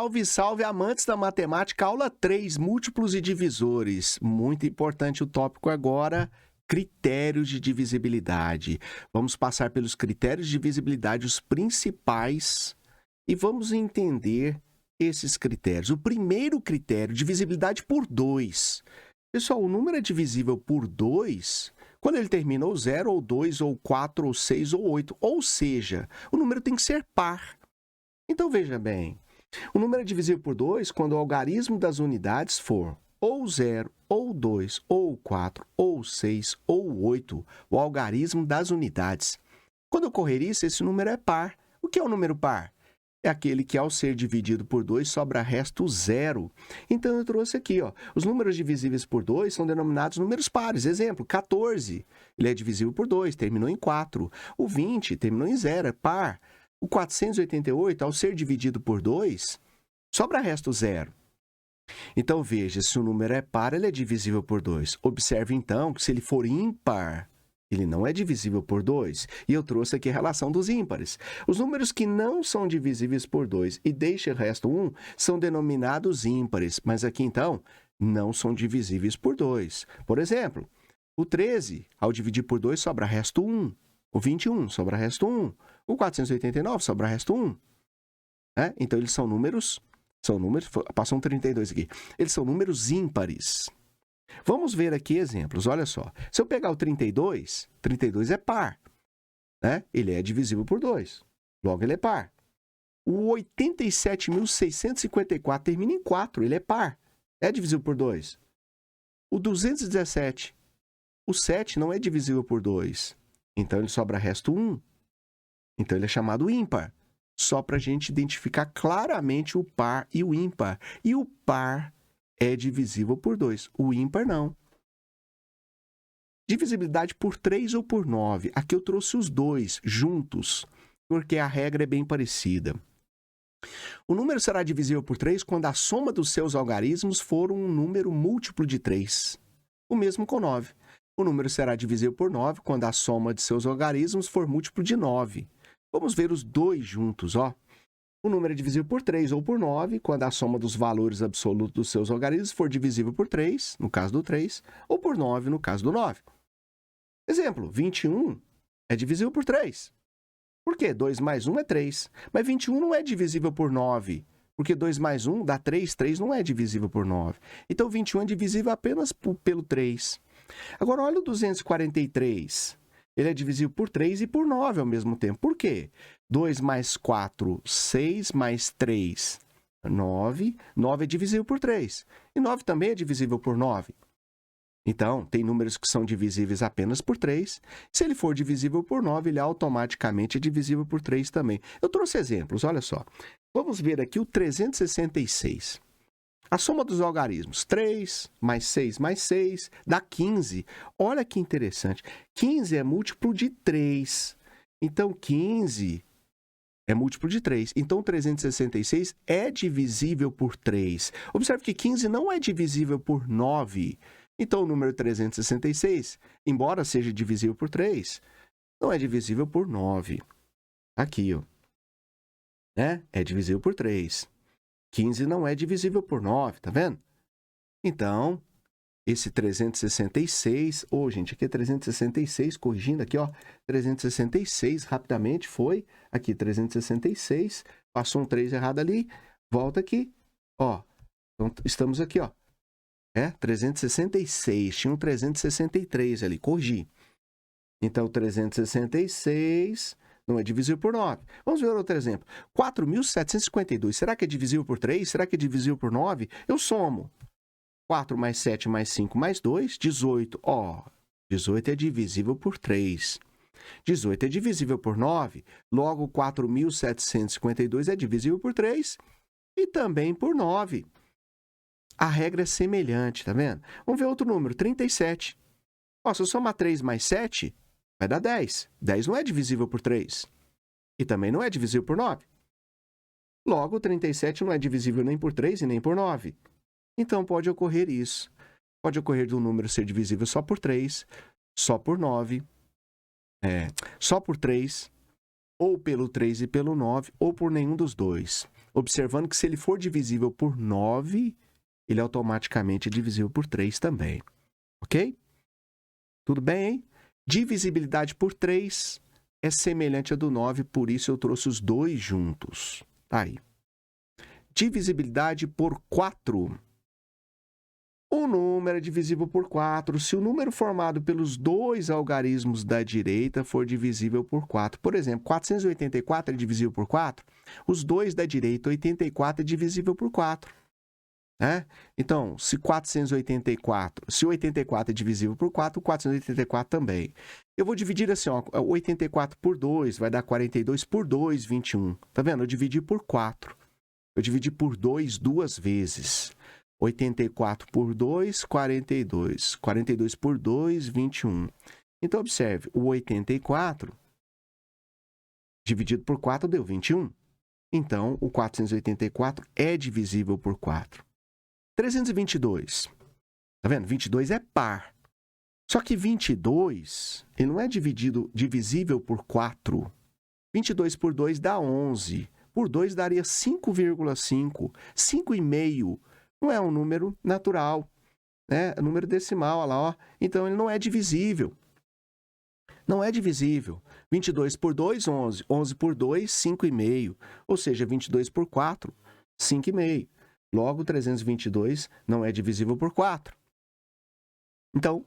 Salve, salve, amantes da matemática, aula 3, múltiplos e divisores. Muito importante o tópico agora, critérios de divisibilidade. Vamos passar pelos critérios de divisibilidade, os principais, e vamos entender esses critérios. O primeiro critério, divisibilidade por 2. Pessoal, o número é divisível por 2 quando ele termina ou 0, ou 2, ou 4, ou 6, ou 8. Ou seja, o número tem que ser par. Então, veja bem. O número é divisível por 2 quando o algarismo das unidades for ou 0, ou 2, ou 4, ou 6, ou 8, o algarismo das unidades. Quando ocorrer isso, esse número é par. O que é o número par? É aquele que, ao ser dividido por 2, sobra resto 0. Então, eu trouxe aqui, ó, os números divisíveis por 2 são denominados números pares. Exemplo, 14, ele é divisível por 2, terminou em 4. O 20 terminou em 0, é par. O 488, ao ser dividido por 2, sobra resto 0. Então, veja, se o número é par, ele é divisível por 2. Observe, então, que se ele for ímpar, ele não é divisível por 2. E eu trouxe aqui a relação dos ímpares. Os números que não são divisíveis por 2 e deixam resto 1 são denominados ímpares. Mas aqui, então, não são divisíveis por 2. Por exemplo, o 13, ao dividir por 2, sobra resto 1. O 21 sobra resto 1. O 489 sobra resto 1. Então, eles são números... Passou um 32 aqui. Eles são números ímpares. Vamos ver aqui exemplos. Olha só. Se eu pegar o 32, 32 é par. Ele é divisível por 2. Logo, ele é par. O 87.654 termina em 4. Ele é par. É divisível por 2. O 217. O 7 não é divisível por 2. Então, ele sobra resto 1. Então, ele é chamado ímpar. Só para a gente identificar claramente o par e o ímpar. E o par é divisível por 2. O ímpar, não. Divisibilidade por 3 ou por 9. Aqui eu trouxe os dois juntos, porque a regra é bem parecida. O número será divisível por 3 quando a soma dos seus algarismos for um número múltiplo de 3. O mesmo com 9. O número será divisível por 9 quando a soma de seus algarismos for múltiplo de 9. Vamos ver os dois juntos, ó. O número é divisível por 3 ou por 9 quando a soma dos valores absolutos dos seus algarismos for divisível por 3, no caso do 3, ou por 9, no caso do 9. Exemplo, 21 é divisível por 3. Por quê? 2 mais 1 é 3. Mas 21 não é divisível por 9, porque 2 mais 1 dá 3, 3 não é divisível por 9. Então, 21 é divisível apenas pelo 3. Agora, olha o 243. Ele é divisível por 3 e por 9 ao mesmo tempo. Por quê? 2 mais 4, 6 mais 3, 9. 9 é divisível por 3. E 9 também é divisível por 9. Então, tem números que são divisíveis apenas por 3. Se ele for divisível por 9, ele automaticamente é divisível por 3 também. Eu trouxe exemplos, olha só. Vamos ver aqui o 366. A soma dos algarismos, 3 mais 6 dá 15. Olha que interessante. 15 é múltiplo de 3. Então, 15 é múltiplo de 3. Então, 366 é divisível por 3. Observe que 15 não é divisível por 9. Então, o número 366, embora seja divisível por 3, não é divisível por 9. Aqui, ó. É divisível por 3. 15 não é divisível por 9, tá vendo? Então, esse 366... gente, aqui é 366, corrigindo aqui, ó. 366, rapidamente, foi. Aqui, 366. Passou um 3 errado ali. Volta aqui. Ó, então, estamos aqui, ó. 366. Tinha um 363 ali, corrigi. Então, 366... não é divisível por 9. Vamos ver outro exemplo. 4.752. Será que é divisível por 3? Será que é divisível por 9? Eu somo. 4 mais 7 mais 5 mais 2, 18. 18 é divisível por 3. 18 é divisível por 9. Logo, 4.752 é divisível por 3 e também por 9. A regra é semelhante, tá vendo? Vamos ver outro número, 37. Se eu somar 3 mais 7... vai dar 10. 10 não é divisível por 3. E também não é divisível por 9. Logo, 37 não é divisível nem por 3 e nem por 9. Então, pode ocorrer isso. Pode ocorrer do número ser divisível só por 3, só por 9, só por 3, ou pelo 3 e pelo 9, ou por nenhum dos dois. Observando que se ele for divisível por 9, ele automaticamente é divisível por 3 também. Ok? Tudo bem, hein? Divisibilidade por 3 é semelhante à do 9, por isso eu trouxe os dois juntos. Tá aí. Divisibilidade por 4. O número é divisível por 4 se o número formado pelos dois algarismos da direita for divisível por 4. Por exemplo, 484 é divisível por 4, os dois da direita, 84, é divisível por 4. Né? Então, se 84 é divisível por 4, 484 também. Eu vou dividir assim, ó, 84 por 2 vai dar 42 por 2, 21. Tá vendo? Eu dividi por 4. Eu dividi por 2 duas vezes. 84 por 2, 42. 42 por 2, 21. Então, observe, o 84 dividido por 4 deu 21. Então, o 484 é divisível por 4. 322. Tá vendo? 22 é par. Só que 22, ele não é divisível por 4. 22 por 2 dá 11. Por 2 daria 5,5. 5,5 não é um número natural, né? É número decimal, olha lá, ó. Então, ele não é divisível. Não é divisível. 22 por 2, 11. 11 por 2, 5,5. Ou seja, 22 por 4, 5,5. Logo, 322 não é divisível por 4. Então,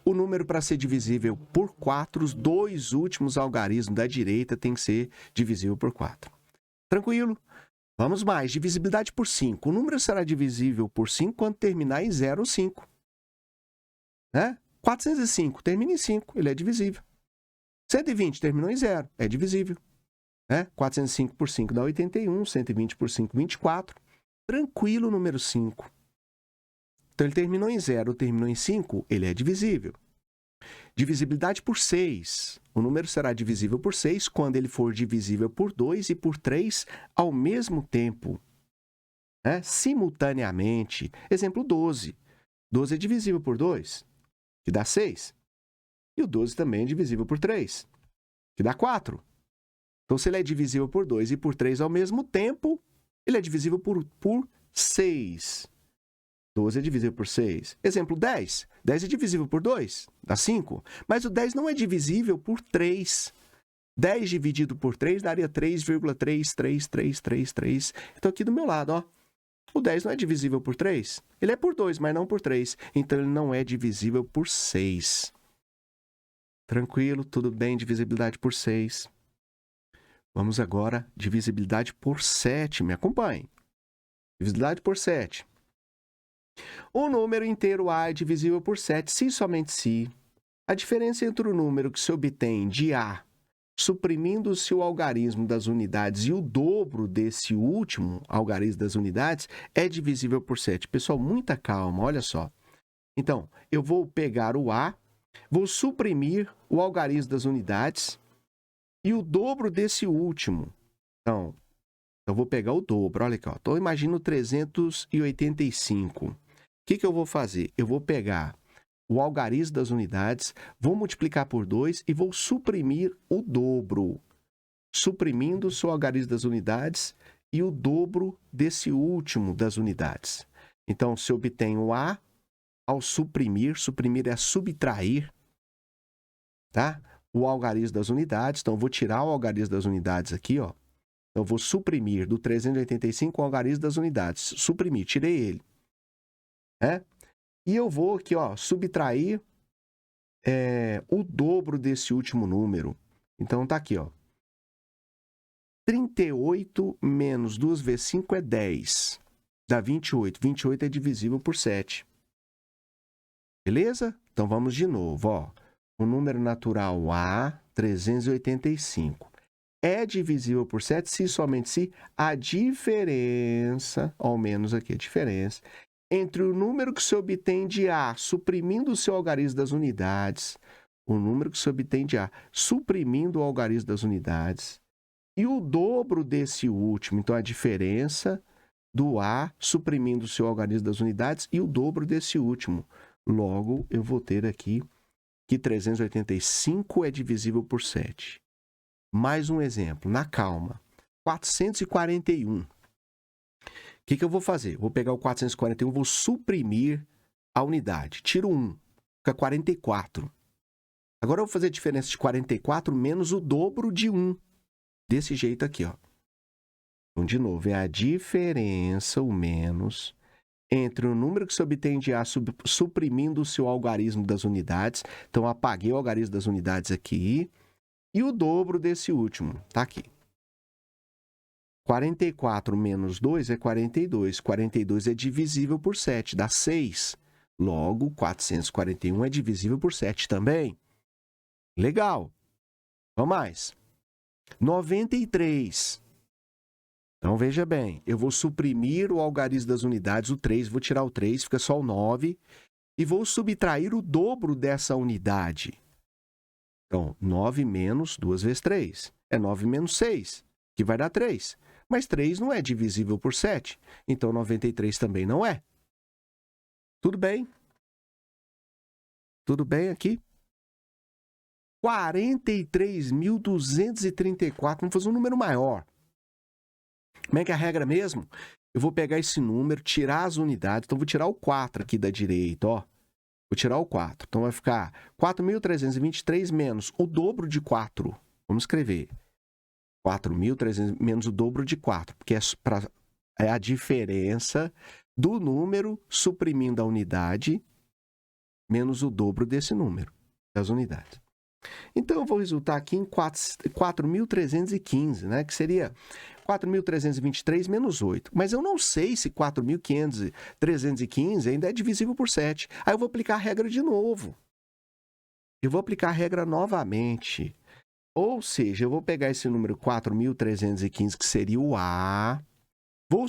o número para ser divisível por 4, os dois últimos algarismos da direita tem que ser divisível por 4. Tranquilo? Vamos mais. Divisibilidade por 5. O número será divisível por 5 quando terminar em 0 ou 5. Né? 405 termina em 5, ele é divisível. 120 terminou em 0, é divisível. Né? 405 por 5 dá 81, 120 por 5, 24. Tranquilo o número 5. Então, ele terminou em 0, terminou em 5, ele é divisível. Divisibilidade por 6. O número será divisível por 6 quando ele for divisível por 2 e por 3 ao mesmo tempo. Né? Simultaneamente. Exemplo 12. 12 é divisível por 2, que dá 6. E o 12 também é divisível por 3, que dá 4. Então, se ele é divisível por 2 e por 3 ao mesmo tempo, ele é divisível por 6. 12 é divisível por 6. Exemplo 10. 10 é divisível por 2, dá 5. Mas o 10 não é divisível por 3. 10 dividido por 3 daria 3,33333. Então, aqui do meu lado, ó, o 10 não é divisível por 3. Ele é por 2, mas não por 3. Então, ele não é divisível por 6. Tranquilo, tudo bem, divisibilidade por 6. Vamos agora, divisibilidade por 7. Me acompanhe. Divisibilidade por 7. O número inteiro A é divisível por 7 se e somente se a diferença entre o número que se obtém de A, suprimindo-se o algarismo das unidades, e o dobro desse último algarismo das unidades, é divisível por 7. Pessoal, muita calma, olha só. Então, eu vou pegar o A, vou suprimir o algarismo das unidades e o dobro desse último. Então, eu vou pegar o dobro, olha aqui, ó. Então, imagina 385. O que eu vou fazer? Eu vou pegar o algarismo das unidades, vou multiplicar por 2 e vou suprimir o dobro. Suprimindo-se o algarismo das unidades e o dobro desse último das unidades. Então, se eu obtenho A, ao suprimir é subtrair, tá? O algarismo das unidades. Então, eu vou tirar o algarismo das unidades aqui, ó. Então, eu vou suprimir do 385 o algarismo das unidades. Suprimir, tirei ele. Né? E eu vou aqui, ó, subtrair o dobro desse último número. Então, tá aqui, ó. 38 menos 2 vezes 5 é 10. Dá 28. 28 é divisível por 7. Beleza? Então, vamos de novo, ó. O número natural A, 385. É divisível por 7 se somente se a diferença, ao menos aqui a diferença, entre o número que se obtém de A, suprimindo o seu algarismo das unidades, o número que se obtém de A, suprimindo o algarismo das unidades, e o dobro desse último. Então, a diferença do A, suprimindo o seu algarismo das unidades, e o dobro desse último. Logo, eu vou ter aqui que 385 é divisível por 7. Mais um exemplo, na calma. 441. que eu vou fazer? Vou pegar o 441, vou suprimir a unidade. Tiro 1, fica 44. Agora eu vou fazer a diferença de 44 menos o dobro de 1. Desse jeito aqui, ó. Então, de novo, é a diferença, o menos, entre o número que se obtém de A suprimindo o seu algarismo das unidades. Então, eu apaguei o algarismo das unidades aqui. E o dobro desse último, tá aqui. 44 menos 2 é 42. 42 é divisível por 7, dá 6. Logo, 441 é divisível por 7 também. Legal. Vamos mais. 93. Então, veja bem, eu vou suprimir o algarismo das unidades, o 3, vou tirar o 3, fica só o 9, e vou subtrair o dobro dessa unidade. Então, 9 menos 2 vezes 3 é 9 menos 6, que vai dar 3. Mas 3 não é divisível por 7, então 93 também não é. Tudo bem? Tudo bem aqui? 43.234, vamos fazer um número maior. Como é que é a regra mesmo? Eu vou pegar esse número, tirar as unidades, então vou tirar o 4 aqui da direita, ó. Vou tirar o 4, então vai ficar 4.323 menos o dobro de 4. Vamos escrever. 4.300 menos o dobro de 4, porque é a diferença do número suprimindo a unidade menos o dobro desse número, das unidades. Então, eu vou resultar aqui em 4.315, né? Que seria 4.323 menos 8. Mas eu não sei se 4.315 ainda é divisível por 7. Aí eu vou aplicar a regra de novo. Eu vou aplicar a regra novamente. Ou seja, eu vou pegar esse número 4.315, que seria o A, vou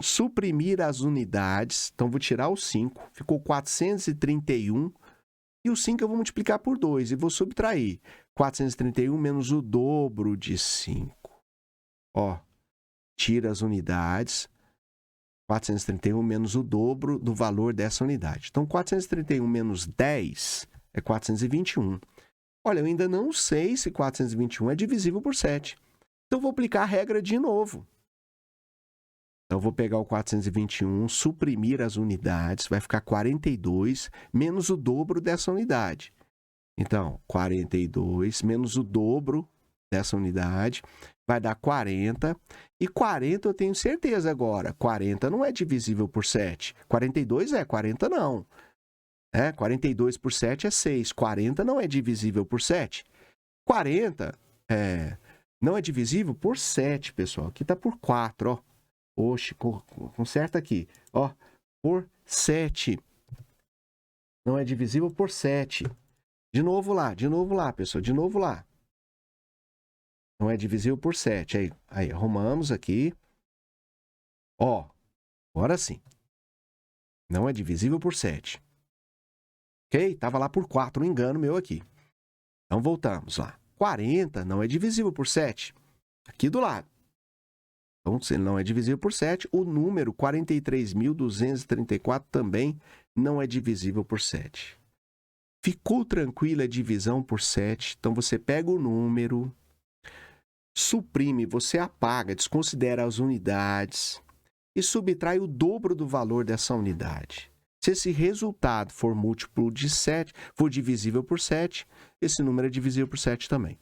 suprimir as unidades, então vou tirar o 5, ficou 431, e o 5 eu vou multiplicar por 2 e vou subtrair 431 menos o dobro de 5. Ó, tira as unidades, 431 menos o dobro do valor dessa unidade. Então, 431 menos 10 é 421. Olha, eu ainda não sei se 421 é divisível por 7. Então, eu vou aplicar a regra de novo. Então, eu vou pegar o 421, suprimir as unidades, vai ficar 42 menos o dobro dessa unidade. Então, 42 menos o dobro dessa unidade vai dar 40. E 40 eu tenho certeza agora. 40 não é divisível por 7. 42 é, 40 não. 42 por 7 é 6. 40 não é divisível por 7. 40 não é divisível por 7, pessoal. Aqui está por 4, ó. Oxe, conserta aqui. Ó, por 7. Não é divisível por 7. De novo lá, pessoal. De novo lá. Não é divisível por 7. Aí arrumamos aqui. Ó, agora sim. Não é divisível por 7. Ok? Estava lá por 4, um engano meu aqui. Então, voltamos lá. 40 não é divisível por 7. Aqui do lado. Então, se ele não é divisível por 7, o número 43.234 também não é divisível por 7. Ficou tranquila a divisão por 7. Então, você pega o número, suprime, você apaga, desconsidera as unidades e subtrai o dobro do valor dessa unidade. Se esse resultado for múltiplo de 7, for divisível por 7, esse número é divisível por 7 também.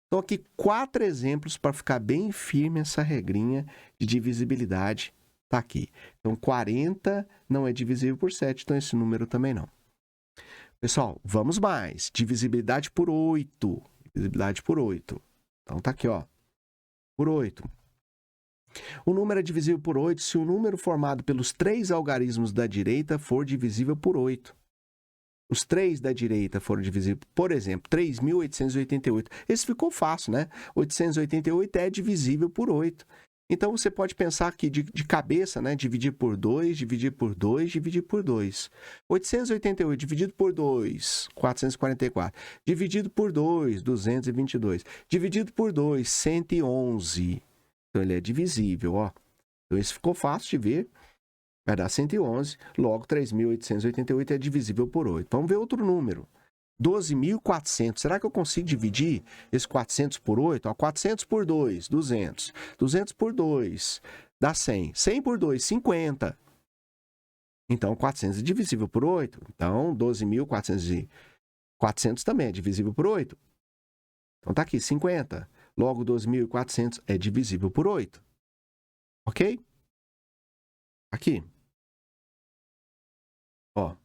Então, aqui 4 exemplos para ficar bem firme essa regrinha de divisibilidade. Está aqui. Então, 40 não é divisível por 7, então esse número também não. Pessoal, vamos mais. Divisibilidade por 8. Divisibilidade por 8. Então, está aqui, ó. Por 8. O número é divisível por 8 se o número formado pelos 3 algarismos da direita for divisível por 8. Os 3 da direita foram divisíveis, por exemplo, 3.888. Esse ficou fácil, né? 888 é divisível por 8. Então, você pode pensar aqui de cabeça, né? Dividir por 2, dividir por 2, dividir por 2. 888 dividido por 2, 444. Dividido por 2, 222. Dividido por 2, 111. Então, ele é divisível, ó. Então, esse ficou fácil de ver. Vai dar 111, logo 3.888 é divisível por 8. Vamos ver outro número. 12.400. Será que eu consigo dividir esse 400 por 8? Ó, 400 por 2, 200. 200 por 2, dá 100. 100 por 2, 50. Então, 400 é divisível por 8. Então, 12.400 também é divisível por 8. Então, tá aqui, 50. Logo, 12.400 é divisível por 8. Ok? Aqui. Ó.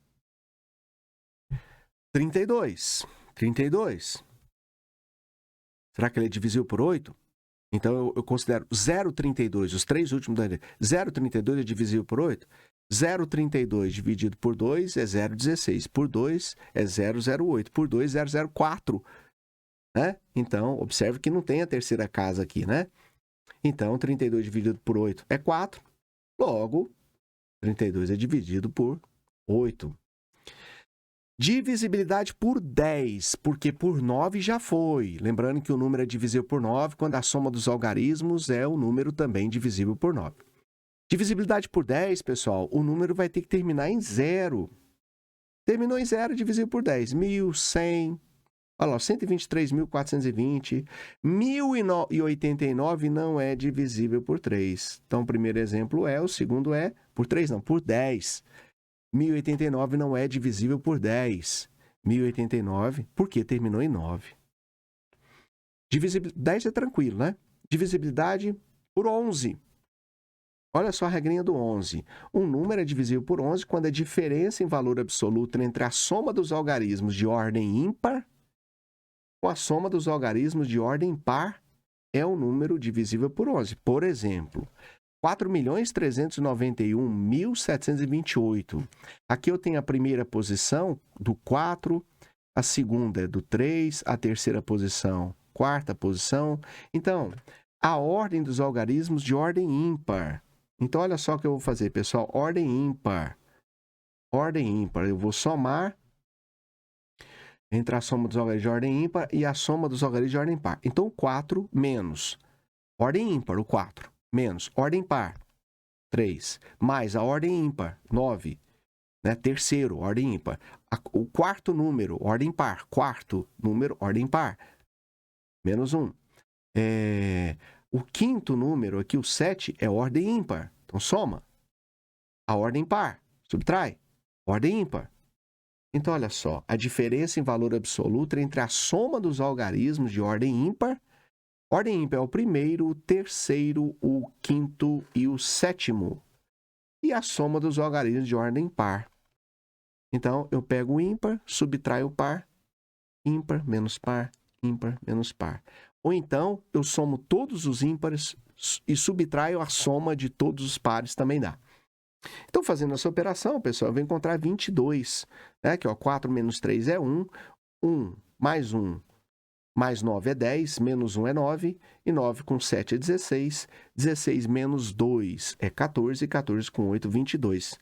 32. 32. Será que ele é divisível por 8? Então, eu considero 0,32, os três últimos da 0,32 é divisível por 8? 0,32 dividido por 2 é 0,16. Por 2 é 0,08. Por 2, 0,04. Né? Então, observe que não tem a terceira casa aqui, né? Então, 32 dividido por 8 é 4. Logo, 32 é dividido por 8. Divisibilidade por 10, porque por 9 já foi. Lembrando que o número é divisível por 9 quando a soma dos algarismos é o número também divisível por 9. Divisibilidade por 10, pessoal, o número vai ter que terminar em 0. Terminou em 0, divisível por 10. 1.100, olha lá, 123.420. 1.089 não é divisível por 3. Então, o primeiro exemplo é, o segundo é, por 3 não, por 10. 1.089 não é divisível por 10. 1.089, porque terminou em 9. Divisibilidade, 10 é tranquilo, né? Divisibilidade por 11. Olha só a regrinha do 11. Um número é divisível por 11 quando a diferença em valor absoluto entre a soma dos algarismos de ordem ímpar com a soma dos algarismos de ordem par é um número divisível por 11. Por exemplo, 4.391.728. Aqui eu tenho a primeira posição do 4, a segunda é do 3, a terceira posição, quarta posição. Então, a ordem dos algarismos de ordem ímpar. Então, olha só o que eu vou fazer, pessoal. Ordem ímpar. Ordem ímpar. Eu vou somar entre a soma dos algarismos de ordem ímpar e a soma dos algarismos de ordem par. Então, 4 menos ordem ímpar, o 4. Menos ordem par, 3. Mais a ordem ímpar, 9. Né? Terceiro, ordem ímpar. O quarto número, ordem par. Quarto número, ordem par. Menos 1. O quinto número aqui, o 7, é ordem ímpar. Então, soma. A ordem par. Subtrai. Ordem ímpar. Então, olha só. A diferença em valor absoluto entre a soma dos algarismos de ordem ímpar. Ordem ímpar é o primeiro, o terceiro, o quinto e o sétimo. E a soma dos algarismos de ordem par. Então, eu pego o ímpar, subtraio o par. Ímpar menos par, ímpar menos par. Ou então, eu somo todos os ímpares e subtraio a soma de todos os pares, também dá. Então, fazendo essa operação, pessoal, eu vou encontrar 22. Né? Aqui, ó, 4 menos 3 é 1. 1 mais 1 mais 9 é 10, menos 1 é 9, e 9 com 7 é 16. 16 menos 2 é 14, 14 com 8, 22.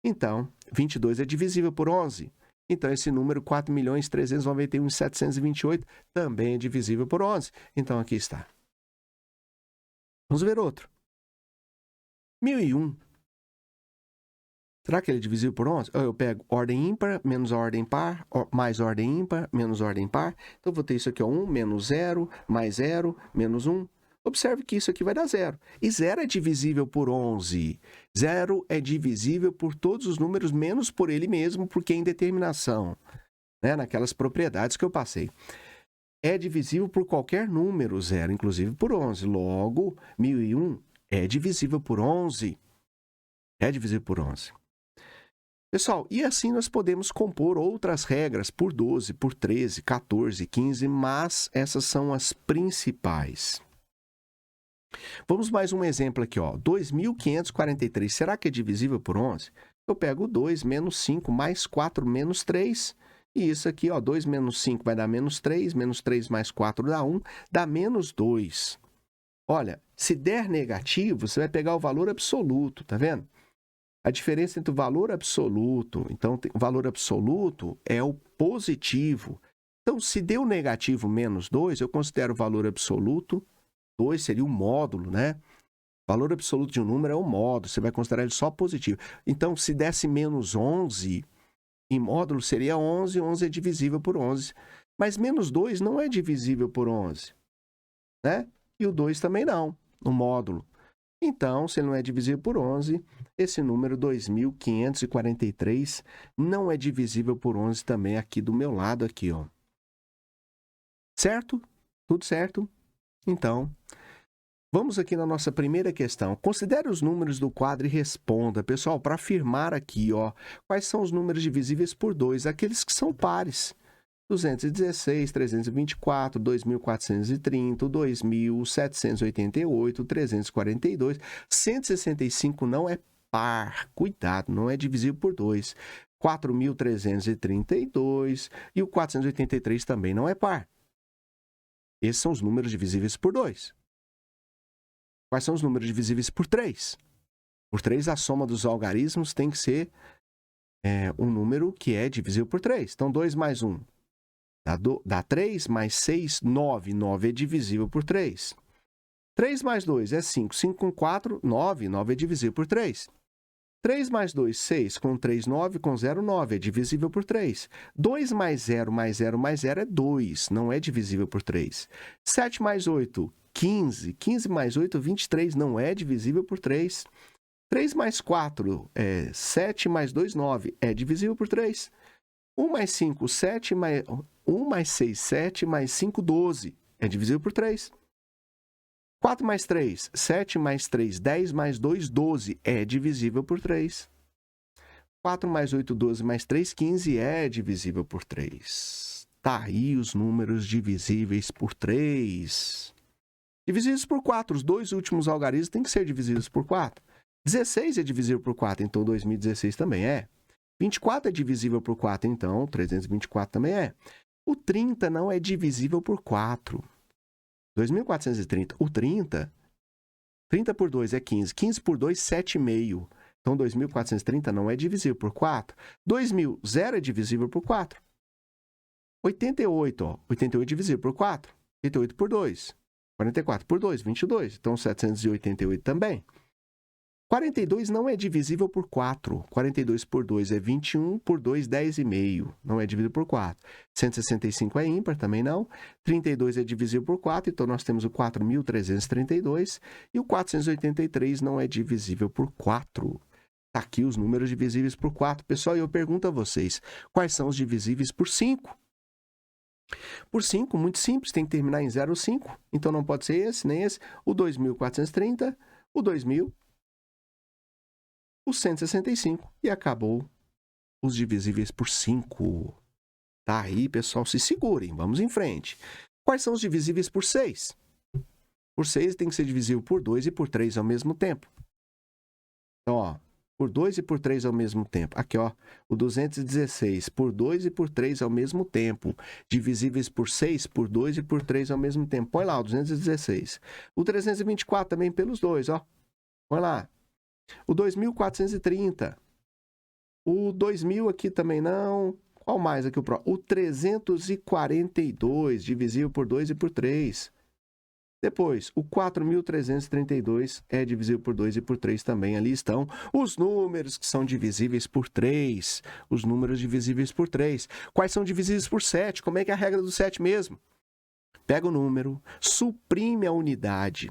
Então, 22 é divisível por 11. Então, esse número 4.391.728 também é divisível por 11. Então, aqui está. Vamos ver outro. 1.001. Será que ele é divisível por 11? Eu pego ordem ímpar menos a ordem par, mais ordem ímpar menos ordem par. Então, eu vou ter isso aqui, ó, 1 menos 0, mais 0, menos 1. Observe que isso aqui vai dar 0. E 0 é divisível por 11. 0 é divisível por todos os números, menos por ele mesmo, porque é indeterminação. Né? Naquelas propriedades que eu passei. É divisível por qualquer número, 0, inclusive por 11. Logo, 1.001 é divisível por 11. É divisível por 11. Pessoal, e assim nós podemos compor outras regras por 12, por 13, 14, 15, mas essas são as principais. Vamos mais um exemplo aqui, ó. 2.543, será que é divisível por 11? Eu pego 2 menos 5 mais 4 menos 3, e isso aqui, ó, 2 menos 5 vai dar menos 3 mais 4 dá 1, dá menos 2. Olha, se der negativo, você vai pegar o valor absoluto, tá vendo? A diferença entre o valor absoluto, então, o valor absoluto é o positivo. Então, se deu negativo menos 2, eu considero o valor absoluto, 2 seria o módulo, né? O valor absoluto de um número é o módulo, você vai considerar ele só positivo. Então, se desse menos 11, em módulo seria 11, 11 é divisível por 11. Mas menos 2 não é divisível por 11, né? E o 2 também não, no módulo. Então, se ele não é divisível por 11, esse número 2.543 não é divisível por 11 também aqui do meu lado aqui, ó. Certo? Tudo certo? Então, vamos aqui na nossa primeira questão. Considere os números do quadro e responda. Pessoal, para afirmar aqui, ó, quais são os números divisíveis por 2? Aqueles que são pares. 216, 324, 2.430, 2.788, 342, 165 não é par. Cuidado, não é divisível por 2. 4.332 e o 483 também não é par. Esses são os números divisíveis por 2. Quais são os números divisíveis por 3? Por 3, a soma dos algarismos tem que ser um número que é divisível por 3. Então, 2 mais 1 dá 3, mais 6, 9. 9 é divisível por 3. 3 mais 2 é 5. 5 com 4, 9. 9 é divisível por 3. 3 mais 2, 6. Com 3, 9. Com 0, 9. É divisível por 3. 2 mais 0 mais 0 mais 0 é 2. Não é divisível por 3. 7 mais 8, 15. 15 mais 8, 23. Não é divisível por 3. 3 mais 4 é 7 mais 2, 9. É divisível por 3. 1 mais 5, 7 mais... 1 mais 6, 7 mais 5, 12. É divisível por 3. 4 mais 3, 7 mais 3, 10 mais 2, 12. É divisível por 3. 4 mais 8, 12 mais 3, 15. É divisível por 3. Tá aí os números divisíveis por 3. Divisíveis por 4. Os dois últimos algarismos têm que ser divisíveis por 4. 16 é divisível por 4, então 2016 também é. 24 é divisível por 4, então 324 também é. O 30 não é divisível por 4. 2.430. O 30 por 2 é 15. 15 por 2, 7,5. Então, 2.430 não é divisível por 4. 2.000, 0 é divisível por 4. 88, ó. 88 é divisível por 4. 88 por 2. 44 por 2, 22. Então, 788 também. 42 não é divisível por 4. 42 por 2 é 21, por 2, 10,5. Não é divisível por 4. 165 é ímpar, também não. 32 é divisível por 4, então nós temos o 4.332. E o 483 não é divisível por 4. Está aqui os números divisíveis por 4. Pessoal, eu pergunto a vocês, quais são os divisíveis por 5? Por 5, muito simples, tem que terminar em 0 ou 5. Então não pode ser esse, nem esse. O 2.430, o 2.000. O 165 e acabou os divisíveis por 5. Tá aí, pessoal, se segurem, vamos em frente. Quais são os divisíveis por 6? Por 6 tem que ser divisível por 2 e por 3 ao mesmo tempo. Então, ó, por 2 e por 3 ao mesmo tempo. Aqui, ó, o 216 por 2 e por 3 ao mesmo tempo. Divisíveis por 6, por 2 e por 3 ao mesmo tempo. Põe lá o 216. O 324 também pelos dois, ó. Põe lá. O 2.430. O 2.000 aqui também não. Qual mais aqui o próximo? O 342, divisível por 2 e por 3. Depois, o 4.332 é divisível por 2 e por 3 também. Ali estão os números que são divisíveis por 3. Os números divisíveis por 3. Quais são divisíveis por 7? Como é que é a regra do 7 mesmo? Pega o número, suprime a unidade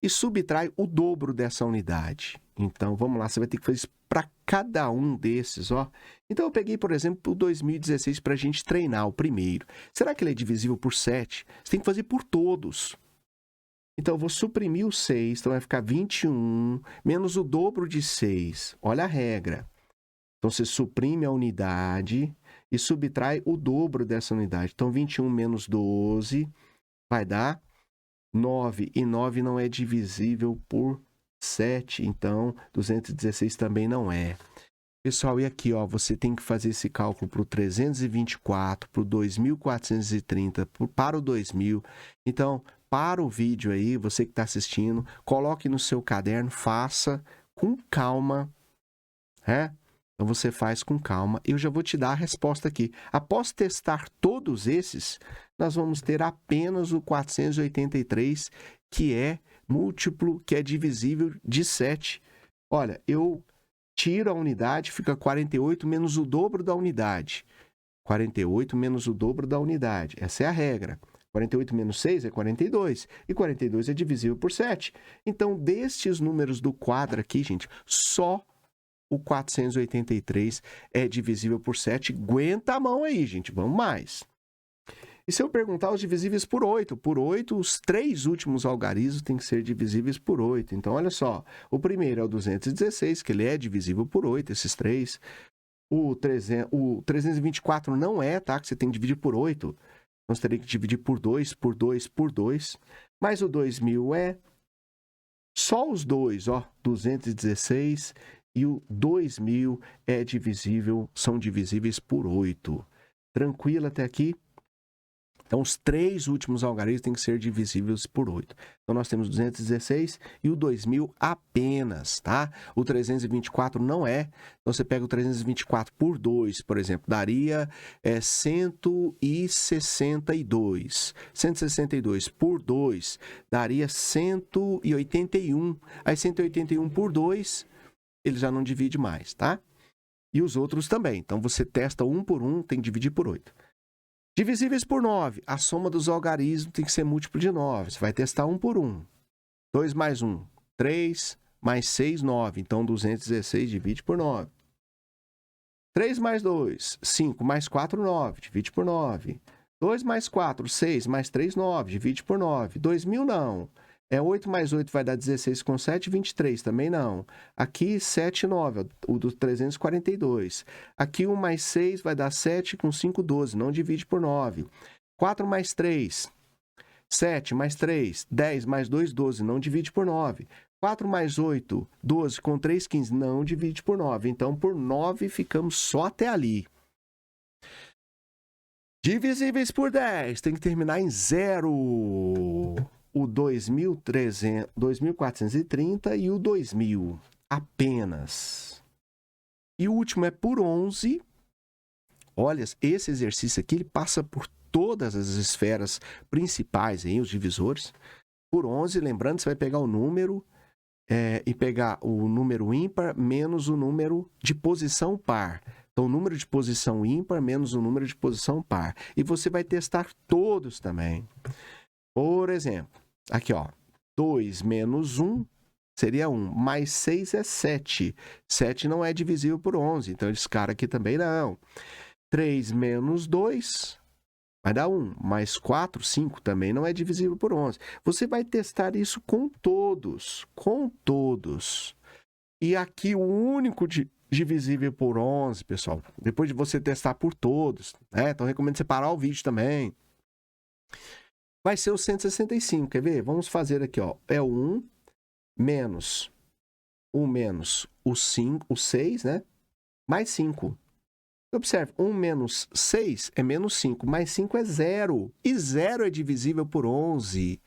e subtrai o dobro dessa unidade. Então, vamos lá, você vai ter que fazer isso para cada um desses, ó. Então, eu peguei, por exemplo, o 2016 para a gente treinar o primeiro. Será que ele é divisível por 7? Você tem que fazer por todos. Então, eu vou suprimir o 6, então vai ficar 21, menos o dobro de 6. Olha a regra. Então, você suprime a unidade e subtrai o dobro dessa unidade. Então, 21 menos 12 vai dar 9, e 9 não é divisível por 7, então 216 também não é. Pessoal, e aqui, ó, você tem que fazer esse cálculo para o 324, para o 2.430, para o 2.000. Então, para o vídeo aí, você que está assistindo, coloque no seu caderno, faça com calma, né? Então, você faz com calma. Eu já vou te dar a resposta aqui. Após testar todos esses, nós vamos ter apenas o 483, que é múltiplo, que é divisível de 7. Olha, eu tiro a unidade, fica 48 menos o dobro da unidade. 48 menos o dobro da unidade. Essa é a regra. 48 menos 6 é 42. E 42 é divisível por 7. Então, destes números do quadro aqui, gente, só o 483 é divisível por 7. Aguenta a mão aí, gente. Vamos mais. E se eu perguntar os divisíveis por 8? Por 8, os 3 últimos algarismos têm que ser divisíveis por 8. Então, olha só. O primeiro é o 216, que ele é divisível por 8, esses 3. O 324 não é, tá? Que você tem que dividir por 8. Nós teríamos que dividir por 2, por 2, por 2. Mas o 2000 é. Só os dois, ó. 216 e o 2000 são divisíveis por 8. Tranquilo até aqui? Então, os 3 últimos algarismos têm que ser divisíveis por 8. Então, nós temos 216 e o 2000 apenas, tá? O 324 não é. Então, você pega o 324 por 2, por exemplo, daria 162. 162 por 2 daria 181. Aí, 181 por 2, ele já não divide mais, tá? E os outros também. Então, você testa um por um, tem que dividir por 8. Divisíveis por 9. A soma dos algarismos tem que ser múltiplo de 9. Você vai testar um por um. 2 mais 1, 3. Mais 6, 9. Então, 216 divide por 9. 3 mais 2, 5. Mais 4, 9. Divide por 9. 2 mais 4, 6. Mais 3, 9. Divide por 9. 2000 não. 8 mais 8 vai dar 16 com 7, 23. Também não. Aqui, 7, 9. O do 342. Aqui, 1 mais 6 vai dar 7 com 5, 12. Não divide por 9. 4 mais 3, 7 mais 3, 10 mais 2, 12. Não divide por 9. 4 mais 8, 12. Com 3, 15. Não divide por 9. Então, por 9, ficamos só até ali. Divisíveis por 10. Tem que terminar em 0. O 2430 e o 2000 apenas. E o último é por 11. Olha, esse exercício aqui ele passa por todas as esferas principais, hein, os divisores. Por 11, lembrando, você vai pegar o número e pegar o número ímpar menos o número de posição par. Então, o número de posição ímpar menos o número de posição par. E você vai testar todos também. Por exemplo, aqui, ó, 2 menos 1 seria 1, mais 6 é 7. 7 não é divisível por 11, então esse cara aqui também não. 3 menos 2 vai dar 1, mais 4, 5 também não é divisível por 11. Você vai testar isso com todos, E aqui o único divisível por 11, pessoal, depois de você testar por todos, né? Então recomendo você parar o vídeo também. Vai ser o 165, quer ver? Vamos fazer aqui, ó. É o 1 menos o 5, o 6, né? Mais 5. Observe, 1 menos 6 é menos 5, mais 5 é 0. E 0 é divisível por 11.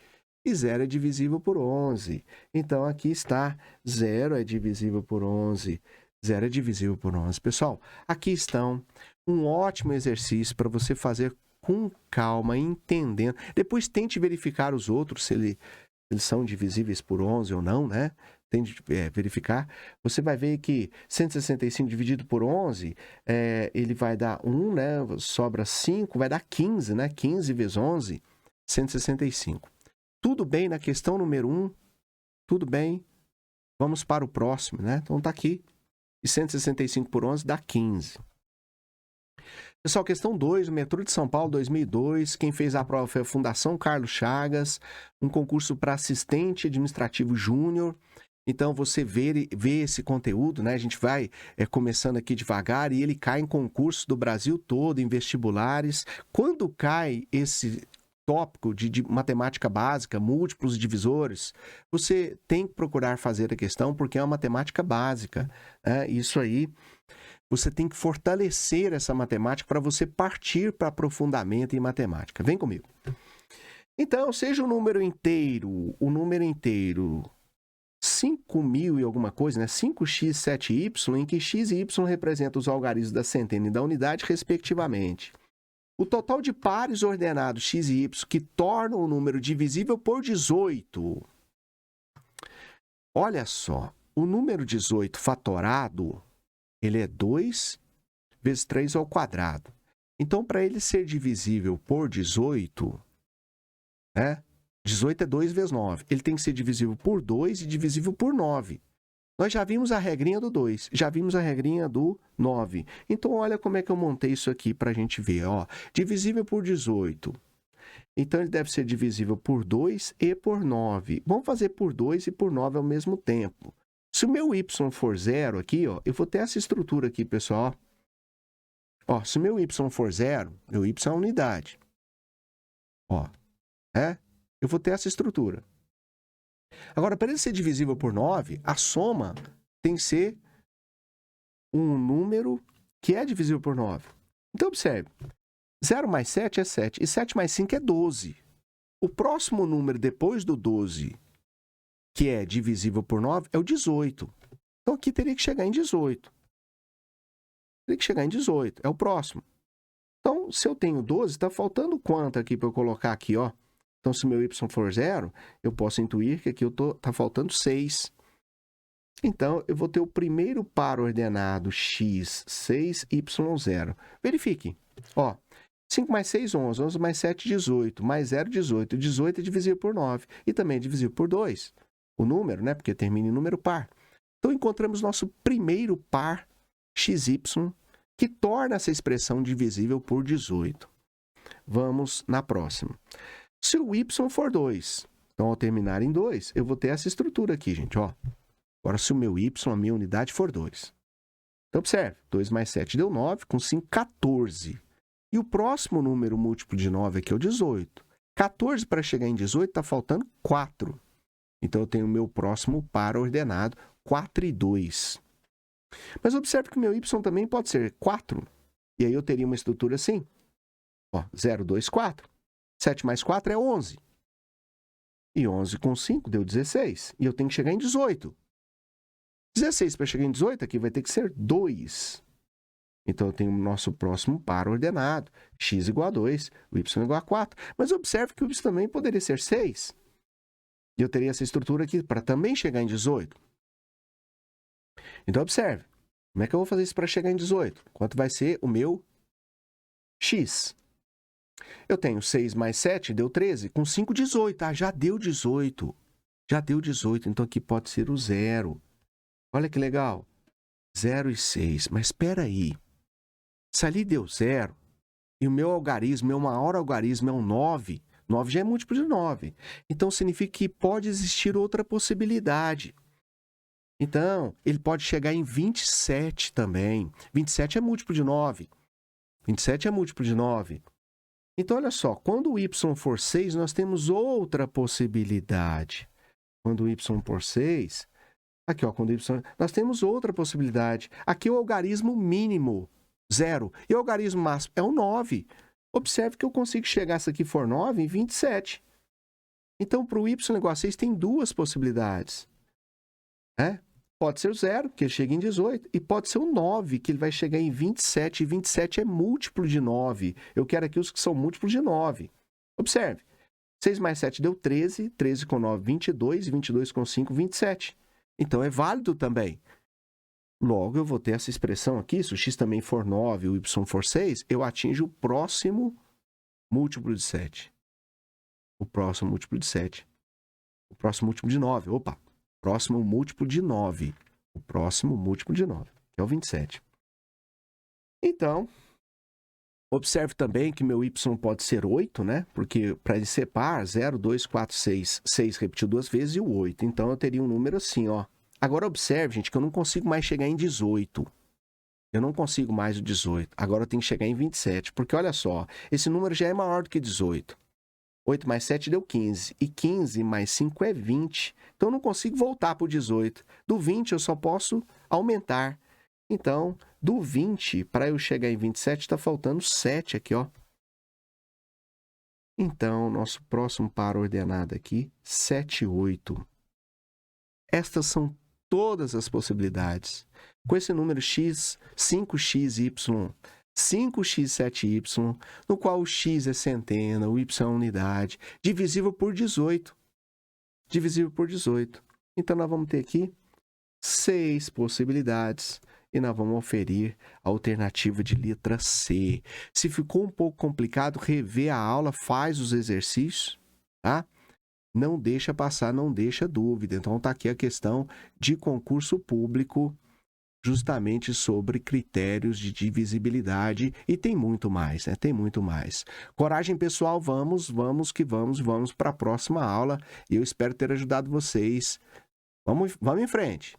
E 0 é divisível por 11. Então, aqui está, 0 é divisível por 11. 0 é divisível por 11. Pessoal, aqui estão um ótimo exercício para você fazer com calma, entendendo. Depois tente verificar os outros, se eles são divisíveis por 11 ou não, né? Tente verificar. Você vai ver que 165 dividido por 11, ele vai dar 1, né? Sobra 5, vai dar 15, né? 15 vezes 11, 165. Tudo bem na questão número 1? Tudo bem. Vamos para o próximo, né? Então tá aqui. E 165 por 11 dá 15. Pessoal, questão 2, o metrô de São Paulo 2002, quem fez a prova foi a Fundação Carlos Chagas, um concurso para assistente administrativo júnior. Então, você vê esse conteúdo, né? A gente vai começando aqui devagar e ele cai em concursos do Brasil todo, em vestibulares. Quando cai esse tópico de matemática básica, múltiplos divisores, você tem que procurar fazer a questão porque é uma matemática básica, né? Isso aí... Você tem que fortalecer essa matemática para você partir para aprofundamento em matemática. Vem comigo. Então, seja o número inteiro 5.000 e alguma coisa, né? 5x7y, em que x e y representam os algarismos da centena e da unidade, respectivamente. O total de pares ordenados x e y que tornam o número divisível por 18. Olha só, o número 18 fatorado... ele é 2 vezes 3 ao quadrado. Então, para ele ser divisível por 18, né? 18 é 2 vezes 9. Ele tem que ser divisível por 2 e divisível por 9. Nós já vimos a regrinha do 2, já vimos a regrinha do 9. Então, olha como é que eu montei isso aqui para a gente ver. Ó. Divisível por 18. Então, ele deve ser divisível por 2 e por 9. Vamos fazer por 2 e por 9 ao mesmo tempo. Se o meu y for 0 aqui, ó, eu vou ter essa estrutura aqui, pessoal. Ó, se o meu y for 0, meu y é a unidade. Ó, eu vou ter essa estrutura. Agora, para ele ser divisível por 9, a soma tem que ser um número que é divisível por 9. Então, observe. 0 mais 7 é 7 e 7 mais 5 é 12. O próximo número depois do 12, que é divisível por 9, é o 18. Então, aqui teria que chegar em 18. Teria que chegar em 18, é o próximo. Então, se eu tenho 12, está faltando quanto aqui para eu colocar aqui, ó? Então, se meu y for 0, eu posso intuir que aqui está faltando 6. Então, eu vou ter o primeiro par ordenado x, 6, y, 0. Verifique. Ó, 5 mais 6, 11. 11 mais 7, 18. Mais 0, 18. 18 é divisível por 9. E também é divisível por 2. O número, né? Porque termina em número par. Então, encontramos nosso primeiro par xy, que torna essa expressão divisível por 18. Vamos na próxima. Se o y for 2, então ao terminar em 2, eu vou ter essa estrutura aqui, gente, ó. Agora, se o meu y, a minha unidade, for 2. Então, observe, 2 mais 7 deu 9, com 5, 14. E o próximo número múltiplo de 9 aqui é o 18. 14 para chegar em 18 está faltando 4. Então, eu tenho o meu próximo par ordenado, 4 e 2. Mas observe que o meu y também pode ser 4. E aí eu teria uma estrutura assim. Ó, 0, 2, 4. 7 mais 4 é 11. E 11 com 5 deu 16. E eu tenho que chegar em 18. 16 para chegar em 18 aqui vai ter que ser 2. Então, eu tenho o nosso próximo par ordenado. X igual a 2, o y igual a 4. Mas observe que o y também poderia ser 6. E eu teria essa estrutura aqui para também chegar em 18. Então, observe. Como é que eu vou fazer isso para chegar em 18? Quanto vai ser o meu x? Eu tenho 6 mais 7, deu 13. Com 5, 18. Ah, já deu 18. Já deu 18. Então, aqui pode ser o 0. Olha que legal. 0 e 6. Mas espera aí. Se ali deu 0, e o meu algarismo, meu maior algarismo é um 9, 9 já é múltiplo de 9. Então, significa que pode existir outra possibilidade. Então, ele pode chegar em 27 também. 27 é múltiplo de 9. 27 é múltiplo de 9. Então, olha só, quando o y for 6, nós temos outra possibilidade. Quando o y for 6, aqui, ó, quando o y, nós temos outra possibilidade. Aqui é o algarismo mínimo, 0. E o algarismo máximo é o 9. Observe que eu consigo chegar, se aqui for 9, em 27. Então, para o y igual a 6, tem duas possibilidades. Pode ser o 0, que ele chega em 18, e pode ser o 9, que ele vai chegar em 27, e 27 é múltiplo de 9. Eu quero aqui os que são múltiplos de 9. Observe, 6 mais 7 deu 13, 13 com 9, 22, 22 com 5, 27. Então, é válido também. Logo, eu vou ter essa expressão aqui, se o x também for 9 e o y for 6, eu atinjo o próximo múltiplo de 7. O próximo múltiplo de 7. O próximo múltiplo de 9, opa. Próximo múltiplo de 9. O próximo múltiplo de 9, que é o 27. Então, observe também que meu y pode ser 8, né? Porque para ele ser par, 0, 2, 4, 6. 6 repetiu duas vezes e o 8. Então, eu teria um número assim, ó. Agora, observe, gente, que eu não consigo mais chegar em 18. Eu não consigo mais o 18. Agora, eu tenho que chegar em 27. Porque, olha só, esse número já é maior do que 18. 8 mais 7 deu 15. E 15 mais 5 é 20. Então, eu não consigo voltar para o 18. Do 20, eu só posso aumentar. Então, do 20, para eu chegar em 27, está faltando 7 aqui, ó. Então, nosso próximo par ordenado aqui, 7 e 8. Estas são todas as possibilidades. Com esse número x, 5xy, 5x7y, no qual o x é centena, o y é unidade, divisível por 18. Divisível por 18. Então, nós vamos ter aqui 6 possibilidades e nós vamos oferir a alternativa de letra C. Se ficou um pouco complicado, rever a aula, faz os exercícios, tá? Não deixa passar, não deixa dúvida. Então tá aqui a questão de concurso público, justamente sobre critérios de divisibilidade, e tem muito mais, né? Tem muito mais. Coragem, pessoal, vamos para a próxima aula, e eu espero ter ajudado vocês. Vamos em frente.